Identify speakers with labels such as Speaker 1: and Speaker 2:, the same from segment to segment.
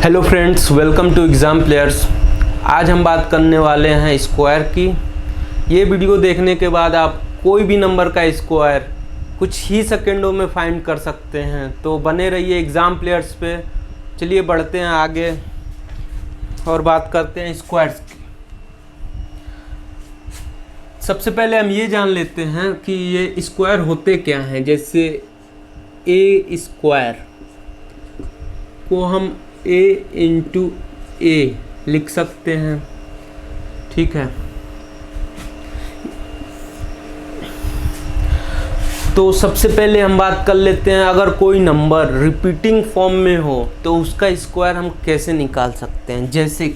Speaker 1: Hello friends, welcome to exam players. आज हम बात करने वाले हैं स्क्वायर की। ये वीडियो देखने के बाद आप कोई भी नंबर का स्क्वायर कुछ ही सेकंडों में फाइंड कर सकते हैं, तो बने रहिए एग्ज़ाम प्लेयर्स पे। चलिए बढ़ते हैं आगे और बात करते हैं स्क्वायर्स की। सबसे पहले हम ये जान लेते हैं कि ये स्क्वायर होते क्या हैं। जैसे ए स्क्वायर को हम a इंटू ए लिख सकते हैं, ठीक है। तो सबसे पहले हम बात कर लेते हैं, अगर कोई नंबर रिपीटिंग फॉर्म में हो तो उसका स्क्वायर हम कैसे निकाल सकते हैं। जैसे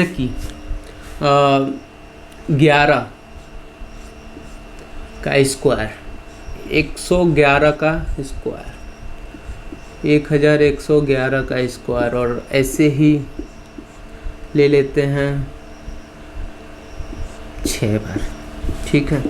Speaker 1: कि 11 का स्क्वायर, 111 का स्क्वायर, 1111 का स्क्वायर, और ऐसे ही ले लेते हैं 6 बार, ठीक है।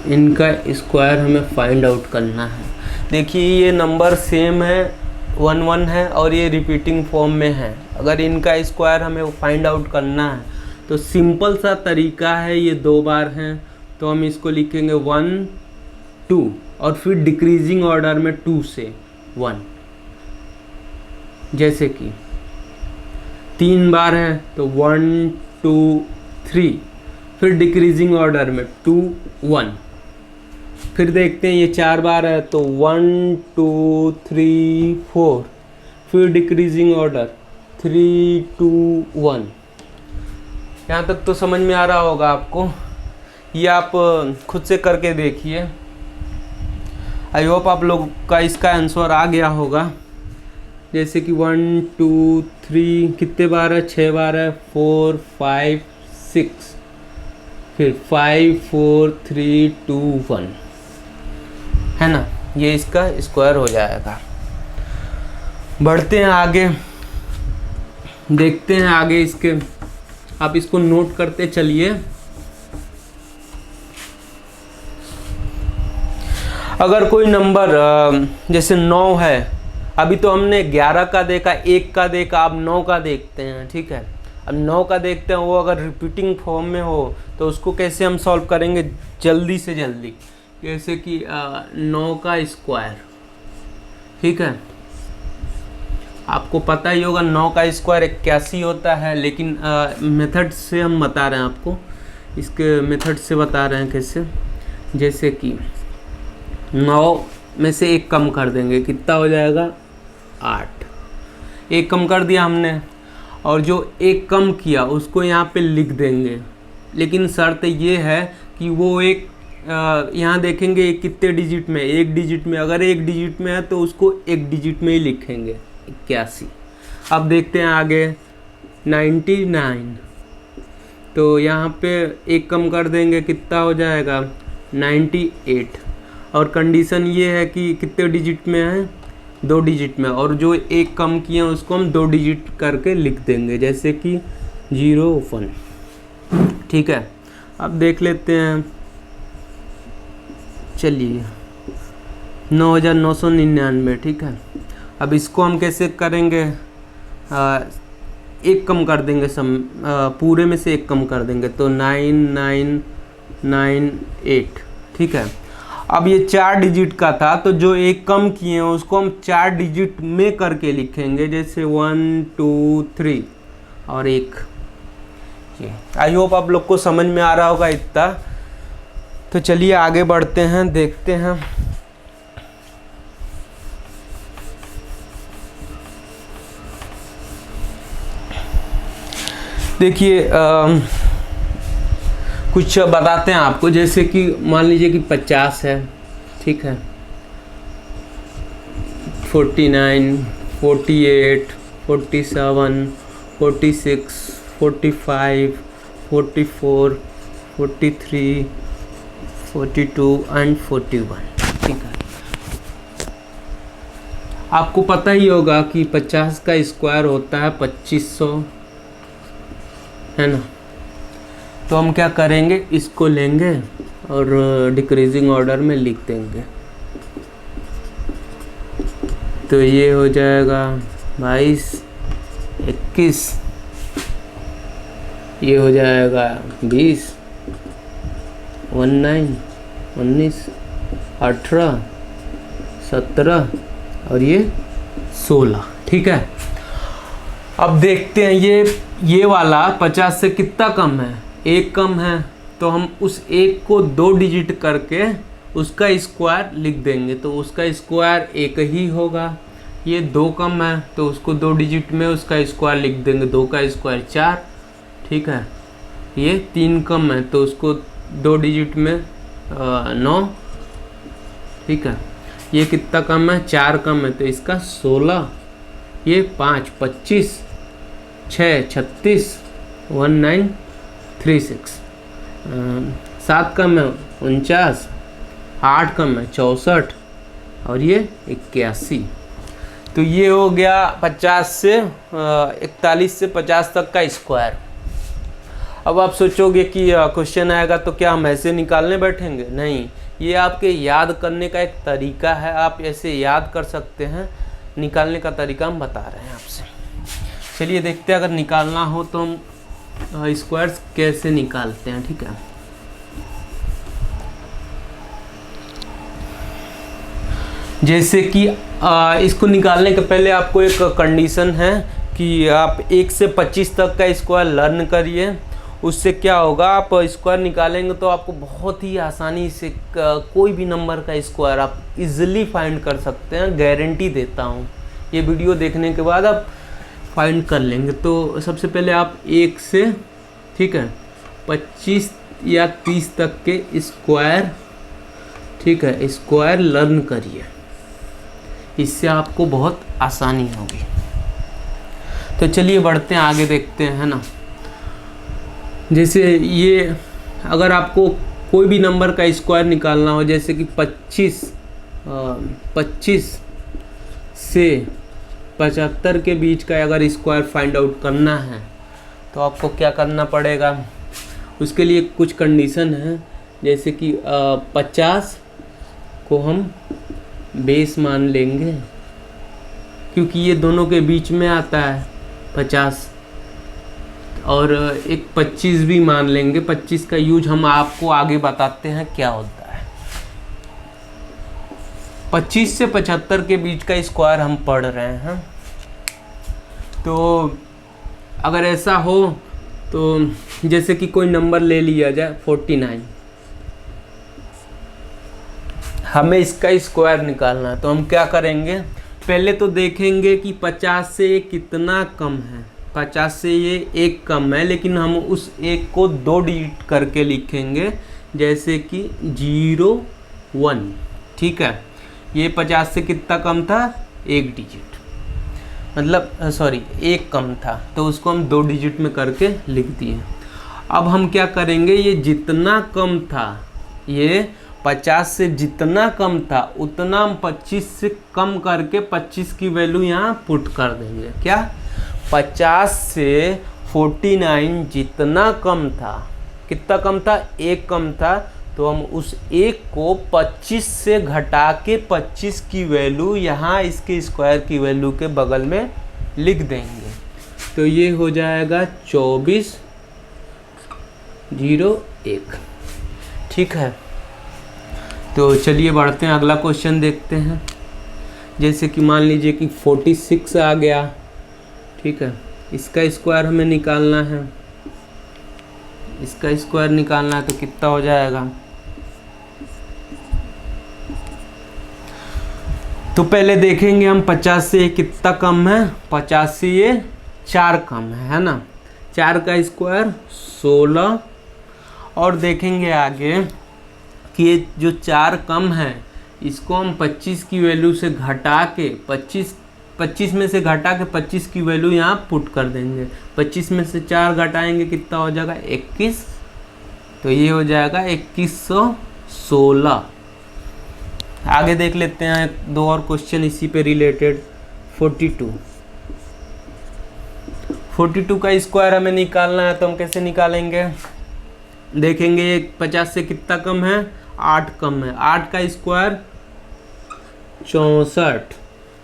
Speaker 1: इनका स्क्वायर हमें फाइंड आउट करना है। देखिए ये नंबर सेम है, 1 1 है, और ये रिपीटिंग फॉर्म में है। अगर इनका स्क्वायर हमें फाइंड आउट करना है तो सिंपल सा तरीका है, ये 2 बार हैं तो हम इसको लिखेंगे 1 2 और फिर डिक्रीजिंग ऑर्डर में 2 से 1। जैसे कि 3 बार है तो 1 2 3, फिर डिक्रीजिंग ऑर्डर में 2 1। फिर देखते हैं ये 4 बार है तो 1 2 3 4, फिर डिक्रीजिंग ऑर्डर 3 2 1। यहाँ तक तो समझ में आ रहा होगा आपको। ये आप खुद से करके देखिए। आई होप आप लोग का इसका आंसर आ गया होगा। जैसे कि 1 2 3 कितने बार है, 6 बार है, 4 5 6, फिर 5 4 3 2 1, है ना। ये इसका स्क्वायर हो जाएगा। बढ़ते हैं आगे, देखते हैं आगे इसके। आप इसको नोट करते चलिए। अगर कोई नंबर जैसे 9 है, अभी तो हमने 11 का देखा, 1 का देखा, अब 9 का देखते हैं, ठीक है। अब 9 का देखते हैं, वो अगर रिपीटिंग फॉर्म में हो तो उसको कैसे हम सॉल्व करेंगे जल्दी से जल्दी। जैसे कि 9 का स्क्वायर, ठीक है। आपको पता ही होगा 9 का स्क्वायर 81 होता है, लेकिन मेथड से हम बता रहे हैं आपको। इसके मेथड से बता रहे हैं कैसे। जैसे कि 9 में से 1 कम कर देंगे, कितना हो जाएगा 8। 1 कम कर दिया हमने, और जो 1 कम किया उसको यहाँ पे लिख देंगे। लेकिन शर्त ये है कि वो एक यहाँ देखेंगे कितने डिजिट में, 1 डिजिट में। अगर 1 डिजिट में है तो उसको 1 डिजिट में ही लिखेंगे, 81। अब देखते हैं आगे 99, तो यहाँ पे 1 कम कर देंगे, कितना हो जाएगा 98। और कंडीशन ये है कि कितने डिजिट में है, 2 डिजिट में, और जो 1 कम किए उसको हम 2 डिजिट करके लिख देंगे, जैसे कि 0 1, ठीक है। अब देख लेते हैं, चलिए 9999, ठीक है। अब इसको हम कैसे करेंगे, 1 कम कर देंगे, पूरे में से 1 कम कर देंगे, तो 9998, ठीक है। अब ये 4 डिजिट का था, तो जो 1 कम किए हैं उसको हम 4 डिजिट में करके लिखेंगे, जैसे 1 2 3 और 1। आई होप आप लोग को समझ में आ रहा होगा इतना। तो चलिए आगे बढ़ते हैं, देखते हैं। देखिए कुछ बताते हैं आपको। जैसे कि मान लीजिए कि 50 है, ठीक है। 49 48 47 46 45 44 43 42 एंड 41, ठीक है। आपको पता ही होगा कि 50 का स्क्वायर होता है 2500, है ना। तो हम क्या करेंगे, इसको लेंगे और डिक्रीजिंग ऑर्डर में लिख देंगे। तो ये हो जाएगा 22, 21, ये हो जाएगा 20, 19, 19, 18, 17 और ये 16। ठीक है, अब देखते हैं ये वाला 50 से कितना कम है, 1 कम है, तो हम उस 1 को 2 डिजिट करके उसका स्क्वायर लिख देंगे, तो उसका स्क्वायर 1 ही होगा। ये 2 कम है तो उसको 2 डिजिट में उसका स्क्वायर लिख देंगे, 2 का स्क्वायर 4। ठीक है, ये 3 कम है तो उसको 2 डिजिट में 9। ठीक है, ये कितना कम है, 4 कम है तो इसका 16, ये 5, 25, 6, 36, 1936, 7 कम है 49, 8 कम है 64 और ये 81। तो ये हो गया 50 से 41 से 50 तक का स्क्वायर। अब आप सोचोगे कि क्वेश्चन आएगा तो क्या हम ऐसे निकालने बैठेंगे? नहीं, ये आपके याद करने का एक तरीका है, आप ऐसे याद कर सकते हैं। निकालने का तरीका हम बता रहे हैं आपसे। चलिए देखते हैं अगर निकालना हो तो हम स्क्वायर्स कैसे निकालते हैं। ठीक है, जैसे कि इसको निकालने के पहले आपको एक कंडीशन है कि आप 1 से 25 तक का स्क्वायर लर्न करिए। उससे क्या होगा, आप स्क्वायर निकालेंगे तो आपको बहुत ही आसानी से कोई भी नंबर का स्क्वायर आप इजीली फाइंड कर सकते हैं, गारंटी देता हूँ। ये वीडियो देखने के बाद आप फाइंड कर लेंगे। तो सबसे पहले आप 1 से, ठीक है, 25 या 30 तक के स्क्वायर, ठीक है, स्क्वायर लर्न करिए, इससे आपको बहुत आसानी होगी। तो चलिए बढ़ते हैं आगे, देखते हैं, है ना। जैसे ये अगर आपको कोई भी नंबर का स्क्वायर निकालना हो, जैसे कि 25 से 75 के बीच का अगर स्क्वायर फाइंड आउट करना है तो आपको क्या करना पड़ेगा, उसके लिए कुछ कंडीशन है। जैसे कि 50 को हम बेस मान लेंगे क्योंकि ये दोनों के बीच में आता है 50, और एक 25 भी मान लेंगे। 25 का यूज हम आपको आगे बताते हैं क्या होता है। 25 से 75 के बीच का स्क्वायर हम पढ़ रहे हैं। तो अगर ऐसा हो तो जैसे कि कोई नंबर ले लिया जाए 49, हमें इसका स्क्वायर निकालना है, तो हम क्या करेंगे, पहले तो देखेंगे कि 50 से ये कितना कम है। 50 से ये 1 कम है, लेकिन हम उस 1 को 2 डिजिट करके लिखेंगे, जैसे कि 0, 1। ठीक है, ये 50 से कितना कम था, 1 डिजिट, मतलब सॉरी 1 कम था, तो उसको हम 2 डिजिट में करके लिख दिए। अब हम क्या करेंगे, ये जितना कम था, ये 50 से जितना कम था उतना हम 25 से कम करके 25 की वैल्यू यहाँ पुट कर देंगे। क्या, 50 से 49 जितना कम था, कितना कम था, 1 कम था, तो हम उस 1 को 25 से घटा के 25 की वैल्यू यहाँ इसके स्क्वायर की वैल्यू के बगल में लिख देंगे। तो ये हो जाएगा 2401। ठीक है, तो चलिए बढ़ते हैं, अगला क्वेश्चन देखते हैं। जैसे कि मान लीजिए कि 46 आ गया। ठीक है, इसका स्क्वायर हमें निकालना है। इसका स्क्वायर निकालना है तो कितना हो जाएगा, तो पहले देखेंगे हम 50 से कितना कम है। 50 से ये 4 कम है ना। 4 का स्क्वायर 16, और देखेंगे आगे कि ये जो 4 कम है इसको हम 25 की वैल्यू से घटा के 25 में से घटा के 25 की वैल्यू यहाँ पुट कर देंगे। 25 में से 4 घटाएंगे कितना हो जाएगा, 21, तो ये हो जाएगा 2116। आगे देख लेते हैं 2 और क्वेश्चन इसी पे रिलेटेड। 42 का स्क्वायर हमें निकालना है, तो हम कैसे निकालेंगे, देखेंगे 50 से कितना कम है, 8 कम है। 8 का स्क्वायर 64।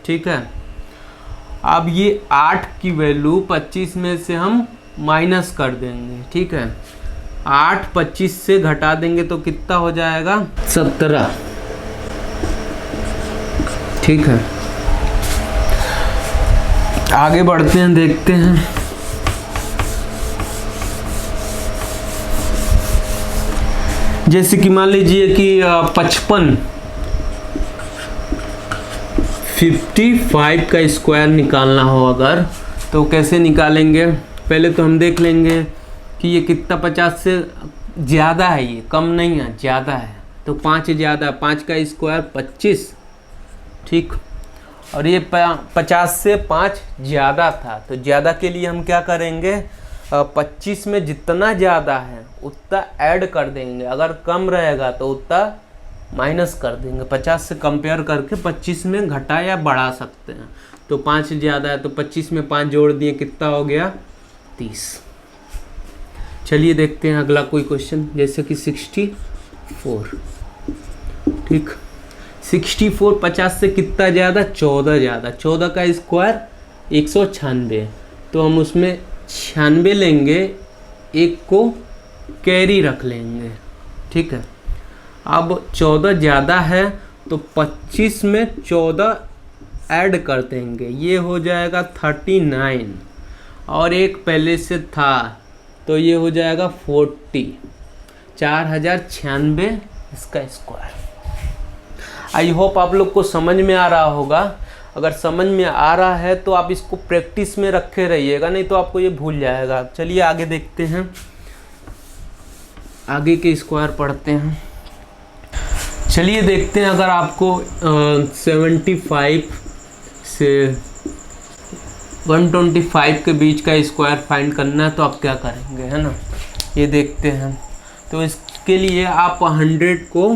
Speaker 1: ठीक है। अब ये 8 की वैल्यू 25 में से हम माइनस कर देंगे, ठीक है। 8 25 से घटा देंगे तो कितना हो जाएगा 17, ठीक है। आगे बढ़ते हैं, देखते हैं। जैसे कि मान लीजिए कि 55 का स्क्वायर निकालना हो अगर, तो कैसे निकालेंगे? पहले तो हम देख लेंगे कि ये कितना 50 से ज़्यादा है, ये कम नहीं है, ज़्यादा है। तो 5 ज़्यादा, 5 का स्क्वायर 25, ठीक। और ये 50 से 5 ज़्यादा था, तो ज़्यादा के लिए हम क्या करेंगे? 25 में जितना ज़्यादा है उतना ऐड कर देंगे, अगर कम रहेगा तो उतना माइनस कर देंगे। 50 से कंपेयर करके 25 में घटा या बढ़ा सकते हैं। तो 5 ज़्यादा है तो 25 में 5 जोड़ दिए, कितना हो गया 30। चलिए देखते हैं अगला कोई क्वेश्चन, जैसे कि 64, ठीक। 64 50 से कितना ज़्यादा? 14 ज़्यादा। 14 का स्क्वायर 196, तो हम उसमें 96 लेंगे, एक को कैरी रख लेंगे, ठीक है। अब 14 ज़्यादा है तो 25 में 14 ऐड कर देंगे, ये हो जाएगा 39, और एक पहले से था तो ये हो जाएगा 40, 4096 इसका स्क्वायर। आई होप आप लोग को समझ में आ रहा होगा। अगर समझ में आ रहा है तो आप इसको प्रैक्टिस में रखे रहिएगा, नहीं तो आपको ये भूल जाएगा। चलिए आगे देखते हैं, आगे के स्क्वायर पढ़ते हैं। चलिए देखते हैं, अगर आपको 75 से 125 के बीच का स्क्वायर फाइंड करना है तो आप क्या करेंगे, है ना? ये देखते हैं। तो इसके लिए आप 100 को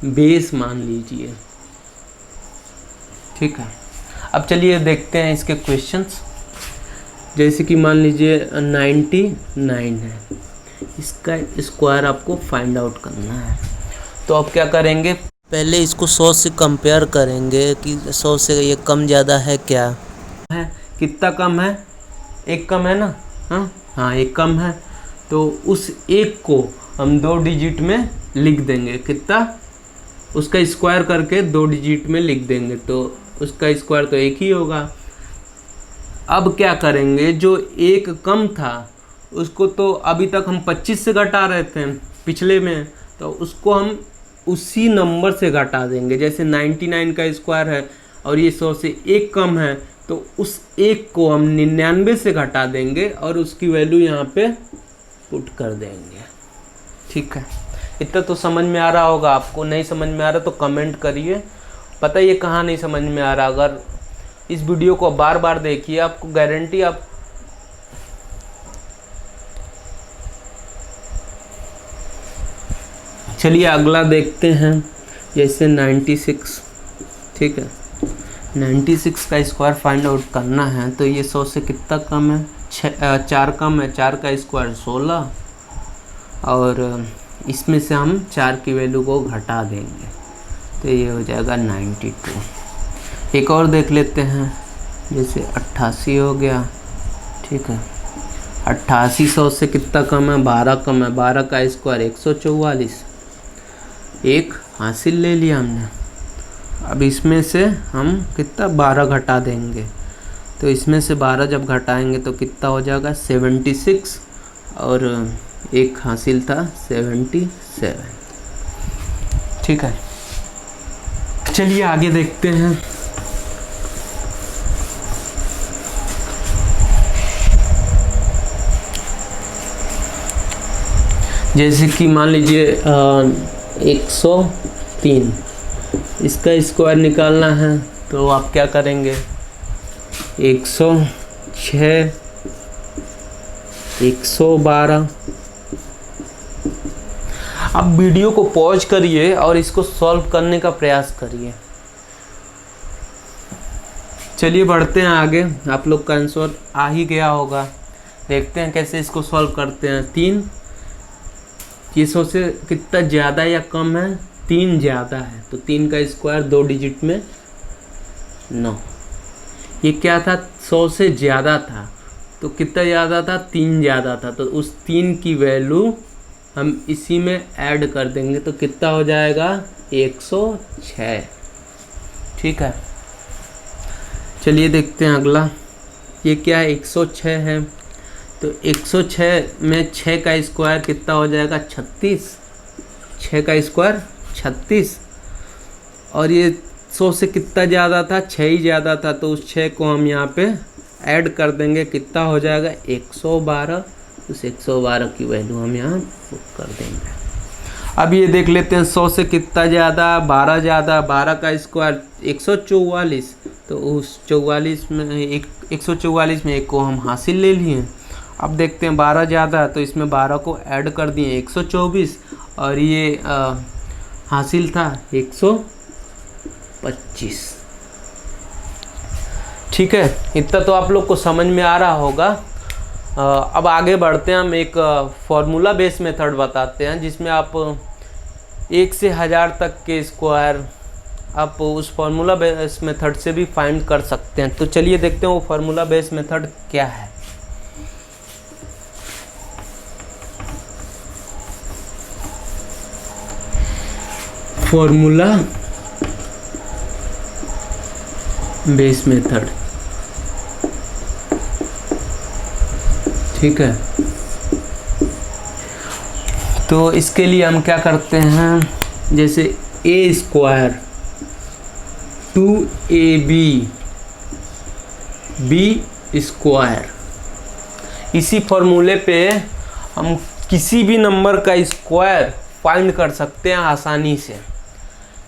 Speaker 1: बेस मान लीजिए, ठीक है। अब चलिए देखते हैं इसके क्वेश्चंस। जैसे कि मान लीजिए 99 है, इसका स्क्वायर आपको फाइंड आउट करना है। तो आप क्या करेंगे? पहले इसको 100 से कंपेयर करेंगे कि 100 से ये कम ज़्यादा है क्या है, कितना कम है? एक कम है ना? हाँ एक कम है। तो उस एक को हम 2 डिजिट में लिख देंगे, कितना? उसका स्क्वायर करके 2 डिजिट में लिख देंगे, तो उसका स्क्वायर तो एक ही होगा। अब क्या करेंगे? जो एक कम था उसको तो अभी तक हम 25 से घटा रहे थे पिछले में, तो उसको हम उसी नंबर से घटा देंगे। जैसे 99 का स्क्वायर है और ये 100 से एक कम है, तो उस एक को हम 99 से घटा देंगे और उसकी वैल्यू यहाँ पे पुट कर देंगे, ठीक है। इतना तो समझ में आ रहा होगा। आपको नहीं समझ में आ रहा तो कमेंट करिए, पता ये कहाँ नहीं समझ में आ रहा। अगर इस वीडियो को बार बार देखिए, आपको गारंटी आप चलिए अगला देखते हैं। जैसे 96, ठीक है। 96 का स्क्वायर फाइंड आउट करना है, तो ये 100 से कितना कम है? 4 कम है। 4 का स्क्वायर 16, और इसमें से हम 4 की वैल्यू को घटा देंगे, तो ये हो जाएगा 92। एक और देख लेते हैं, जैसे 88 हो गया, ठीक है। 88 100 से कितना कम है? 12 कम है। 12 का स्क्वायर 144, एक हासिल ले लिया हमने। अब इसमें से हम कितना 12 घटा देंगे, तो इसमें से 12 जब घटाएंगे तो कितना हो जाएगा 76, और एक हासिल था 77, ठीक है। चलिए आगे देखते हैं। जैसे कि मान लीजिए 103, इसका स्क्वायर निकालना है, तो आप क्या करेंगे? 106, 112। अब वीडियो को पॉज करिए और इसको सॉल्व करने का प्रयास करिए। चलिए बढ़ते हैं आगे। आप लोग का आंसर आ ही गया होगा। देखते हैं कैसे इसको सॉल्व करते हैं। 3, ये 100 से कितना ज़्यादा या कम है? 3 ज़्यादा है, तो 3 का स्क्वायर 2 डिजिट में 9। ये क्या था, 100 से ज़्यादा था, तो कितना ज़्यादा था, 3 ज़्यादा था, तो उस 3 की वैल्यू हम इसी में ऐड कर देंगे, तो कितना हो जाएगा, 106। ठीक है, चलिए देखते हैं अगला। ये क्या है, 106 है, तो 106 में 6 का स्क्वायर कितना हो जाएगा, 36। 6 का स्क्वायर 36, और ये 100 से कितना ज़्यादा था, 6 ही ज़्यादा था, तो उस 6 को हम यहाँ पे ऐड कर देंगे, कितना हो जाएगा, 112। उस 112 की वैल्यू हम यहाँ पुट कर देंगे। अब ये देख लेते हैं 100 से कितना ज़्यादा, 12 ज़्यादा, 12 का स्क्वायर 144, तो उस 144 में एक को हम हासिल ले लिए। अब देखते हैं 12 ज़्यादा, तो इसमें 12 को ऐड कर दिए, 124, और ये हासिल था 125। ठीक है, इतना तो आप लोग को समझ में आ रहा होगा। अब आगे बढ़ते हैं, हम एक फॉर्मूला बेस मेथड बताते हैं, जिसमें आप 1 से 1000 तक के स्क्वायर आप उस फार्मूला बेस मेथड से भी फाइंड कर सकते हैं। तो चलिए देखते हैं वो फार्मूला बेस मेथड क्या है। फॉर्मूला बेस मेथड, ठीक है। तो इसके लिए हम क्या करते हैं, जैसे a square 2ab b square, इसी फॉर्मूले पे हम किसी भी नंबर का स्क्वायर फाइंड कर सकते हैं आसानी से।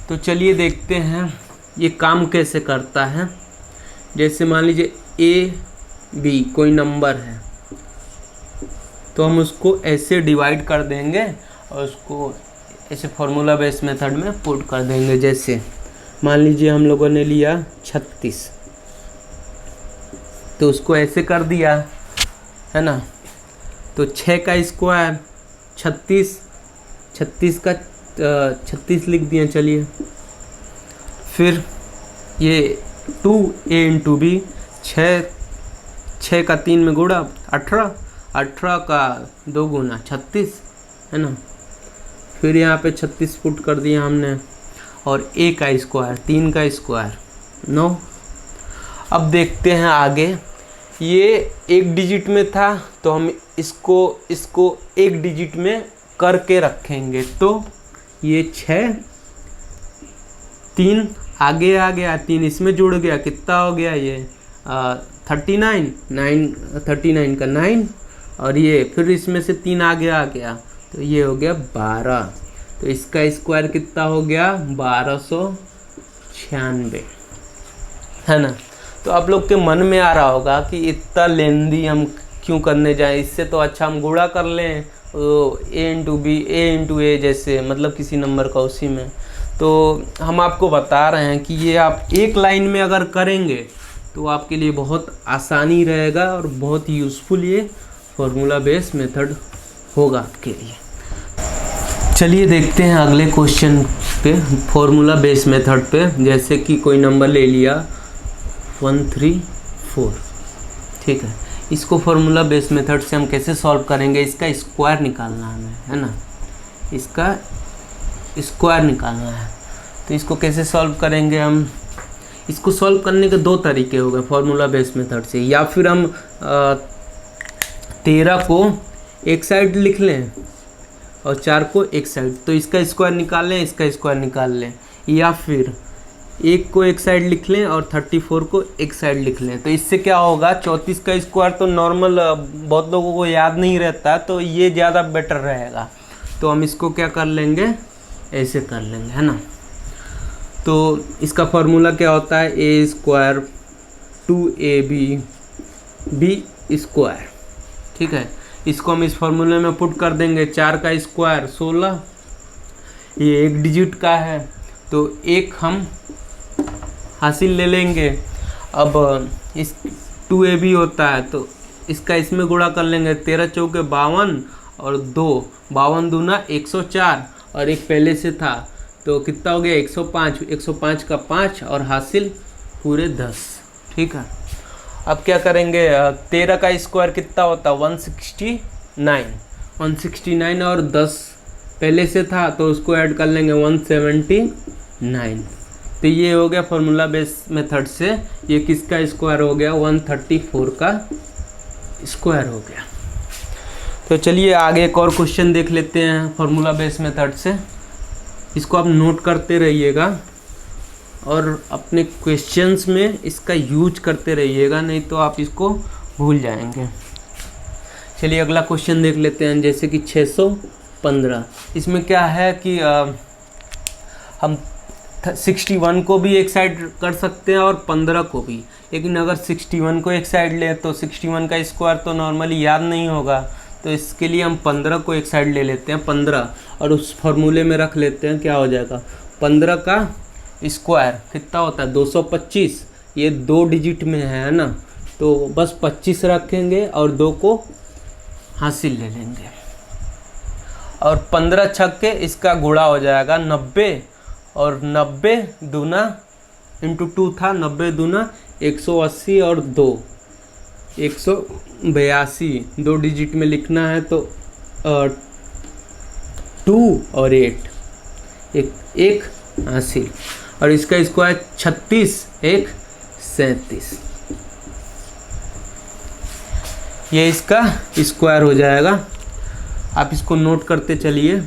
Speaker 1: तो चलिए देखते हैं ये काम कैसे करता है। जैसे मान लीजिए a b कोई नंबर है, तो हम उसको ऐसे डिवाइड कर देंगे और उसको ऐसे फार्मूला बेस मेथड में पुट कर देंगे। जैसे मान लीजिए हम लोगों ने लिया 36, तो उसको ऐसे कर दिया है ना, तो 6 का स्क्वायर 36, 36 का 36 लिख दिए। चलिए फिर ये 2a इंटू बी, 6 का 3 में गुणा 18, 18 का 2 गुना 36 है ना। फिर यहाँ पे 36 पुट कर दिया हमने, और a का स्क्वायर 3 का स्क्वायर 9। अब देखते हैं आगे, ये एक डिजिट में था, तो हम इसको एक डिजिट में करके रखेंगे। तो ये 6, 3 आगे आ गया, 3 इसमें जुड़ गया, कितना हो गया ये 39, 39 का 9, और ये फिर इसमें से 3 आगे आ गया, तो ये हो गया 12। तो इसका स्क्वायर कितना हो गया, 1296 है ना। तो आप लोग के मन में आ रहा होगा कि इतना लेंदी हम क्यों करने जाएं, इससे तो अच्छा हम गुणा कर लें a into b, a into a, जैसे मतलब किसी नंबर का उसी में। तो हम आपको बता रहे हैं कि ये आप एक लाइन में अगर करेंगे तो आपके लिए बहुत आसानी रहेगा और बहुत यूज़फुल ये फार्मूला बेस मेथड होगा आपके लिए। चलिए देखते हैं अगले क्वेश्चन पे, फार्मूला बेस मेथड पे। जैसे कि कोई नंबर ले लिया 134, ठीक है। इसको फार्मूला बेस मेथड से हम कैसे सॉल्व करेंगे, इसका स्क्वायर निकालना हमें, है ना, इसका स्क्वायर निकालना है। तो इसको कैसे सॉल्व करेंगे हम, इसको सॉल्व करने के 2 तरीके हो गए फार्मूला बेस मेथड से। या फिर हम 13 को एक साइड लिख लें और 4 को एक साइड, तो इसका स्क्वायर निकाल लें, इसका स्क्वायर निकाल लें। या फिर 1 को एक साइड लिख लें और 34 को एक साइड लिख लें। तो इससे क्या होगा, 34 का स्क्वायर तो नॉर्मल बहुत लोगों को याद नहीं रहता, तो ये ज़्यादा बेटर रहेगा। तो हम इसको क्या कर लेंगे, ऐसे कर लेंगे, है ना। तो इसका फार्मूला क्या होता है, a square 2ab b square, ठीक है। इसको हम इस फार्मूले में पुट कर देंगे। 4 का स्क्वायर 16, ये एक डिजिट का है, तो एक हम हासिल ले लेंगे। अब इस 2ab होता है, तो इसका इसमें गुणा कर लेंगे। 13 चौके 52 और 2, 52 दूना 104, और एक पहले से था, तो कितना हो गया 105, 105 का 5 और हासिल पूरे 10। ठीक है, अब क्या करेंगे, 13 का स्क्वायर कितना होता है 169। 169 और 10 पहले से था तो उसको ऐड कर लेंगे 179। तो ये हो गया फॉर्मूला बेस मेथड से, ये किसका स्क्वायर हो गया 134 का स्क्वायर हो गया। तो चलिए आगे एक और क्वेश्चन देख लेते हैं फॉर्मूला बेस मेथड से। इसको आप नोट करते रहिएगा और अपने क्वेश्चंस में इसका यूज करते रहिएगा, नहीं तो आप इसको भूल जाएंगे। चलिए अगला क्वेश्चन देख लेते हैं, जैसे कि 615। इसमें क्या है कि हम 61 को भी एक साइड कर सकते हैं और 15 को भी, लेकिन अगर 61 को एक साइड ले तो 61 का स्क्वायर तो नॉर्मली याद नहीं होगा, तो इसके लिए हम 15 को एक साइड ले लेते हैं 15, और उस फॉर्मूले में रख लेते हैं। क्या हो जाएगा 15 का स्क्वायर कितना होता है 225। ये 2 डिजिट में है ना, तो बस 25 रखेंगे और 2 को हासिल ले लेंगे, और 15 छक्के इसका गुणा हो जाएगा 90, और 90 दूना इंटू 2 था, 90 दूना 180 और 2 182। 2 डिजिट में लिखना है तो 2 और 8 एक हासिल, और इसका स्क्वायर 36 1 37। ये इसका स्क्वायर हो जाएगा। आप इसको नोट करते चलिए।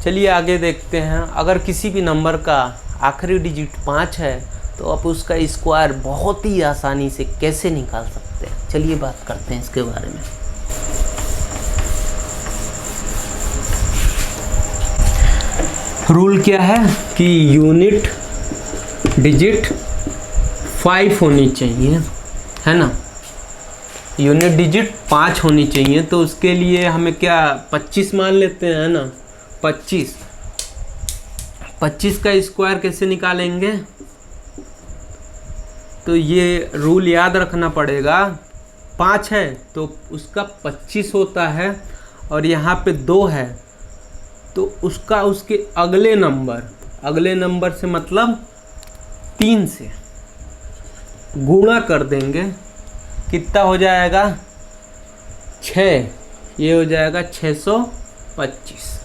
Speaker 1: चलिए आगे देखते हैं, अगर किसी भी नंबर का आखिरी डिजिट 5 है तो आप उसका स्क्वायर बहुत ही आसानी से कैसे निकाल सकते हैं, चलिए बात करते हैं इसके बारे में। रूल क्या है कि यूनिट डिजिट 5 होनी चाहिए, है ना, यूनिट डिजिट 5 होनी चाहिए। तो उसके लिए हमें क्या 25 मान लेते हैं, है ना, 25 का स्क्वायर कैसे निकालेंगे, तो ये रूल याद रखना पड़ेगा। 5 है तो उसका 25 होता है, और यहाँ पे 2 है तो उसका उसके अगले नंबर से मतलब 3 से गुणा कर देंगे। कितना हो जाएगा 6, ये हो जाएगा 625।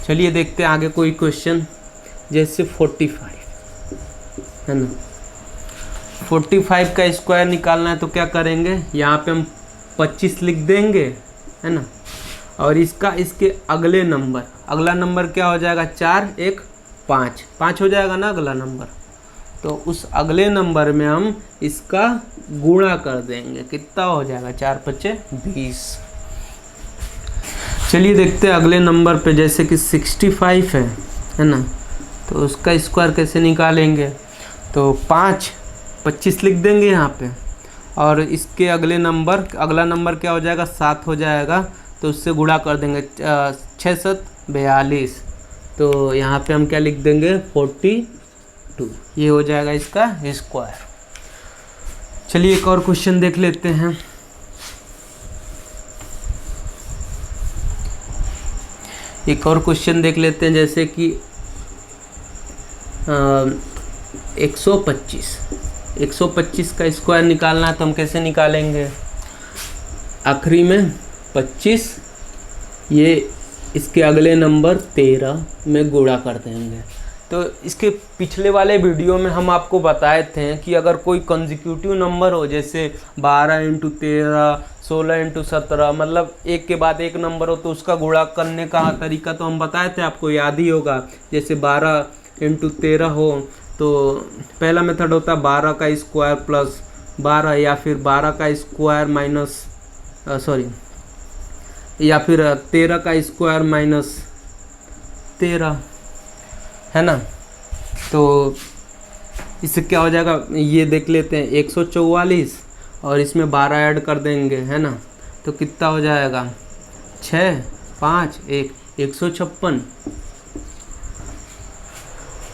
Speaker 1: चलिए देखते हैं आगे कोई क्वेश्चन, जैसे 45 है ना। 45 का स्क्वायर निकालना है तो क्या करेंगे, यहाँ पे हम 25 लिख देंगे, है ना, और इसका इसके अगला नंबर क्या हो जाएगा 4 1 5 हो जाएगा ना अगला नंबर। तो उस अगले नंबर में हम इसका गुणा कर देंगे। कितना हो जाएगा 4 5 20। चलिए देखते हैं अगले नंबर पे, जैसे कि 65 है ना, तो उसका स्क्वायर कैसे निकालेंगे। तो 25 लिख देंगे यहाँ पे, और इसके अगला नंबर क्या हो जाएगा 7 हो जाएगा, तो उससे गुणा कर देंगे 6 7 42। तो यहाँ पे हम क्या लिख देंगे 42। ये हो जाएगा इसका स्क्वायर। चलिए एक और क्वेश्चन देख लेते हैं। जैसे कि 125 का स्क्वायर निकालना है तो हम कैसे निकालेंगे, आखिरी में 25, ये इसके अगले नंबर 13 में गुणा कर देंगे। तो इसके पिछले वाले वीडियो में हम आपको बताए थे कि अगर कोई कंसेक्यूटिव नंबर हो, जैसे 12 × 13, 16 × 17, मतलब एक के बाद एक नंबर हो, तो उसका गुणा करने का तरीका तो हम बताए थे, आपको याद ही होगा। जैसे 12 × 13 हो तो पहला मेथड होता है 12 का स्क्वायर प्लस 12, या फिर 12 का स्क्वायर माइनस या फिर 13 का स्क्वायर माइनस 13, है ना। तो इससे क्या हो जाएगा ये देख लेते हैं, 144 और इसमें 12 ऐड कर देंगे, है ना, तो कितना हो जाएगा 6 5 1 156।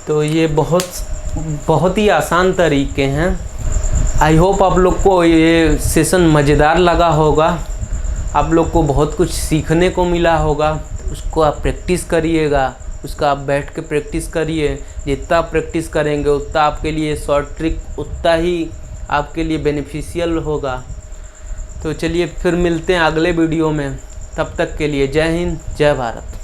Speaker 1: तो ये बहुत ही आसान तरीके हैं। आई होप आप लोग को ये सेशन मज़ेदार लगा होगा, आप लोग को बहुत कुछ सीखने को मिला होगा। उसको आप प्रैक्टिस करिएगा उसका आप बैठ के प्रैक्टिस करिए। जितना आप प्रैक्टिस करेंगे उतना आपके लिए शॉर्ट ट्रिक उतना ही आपके लिए बेनिफिशियल होगा। तो चलिए फिर मिलते हैं अगले वीडियो में, तब तक के लिए जय हिंद जय भारत।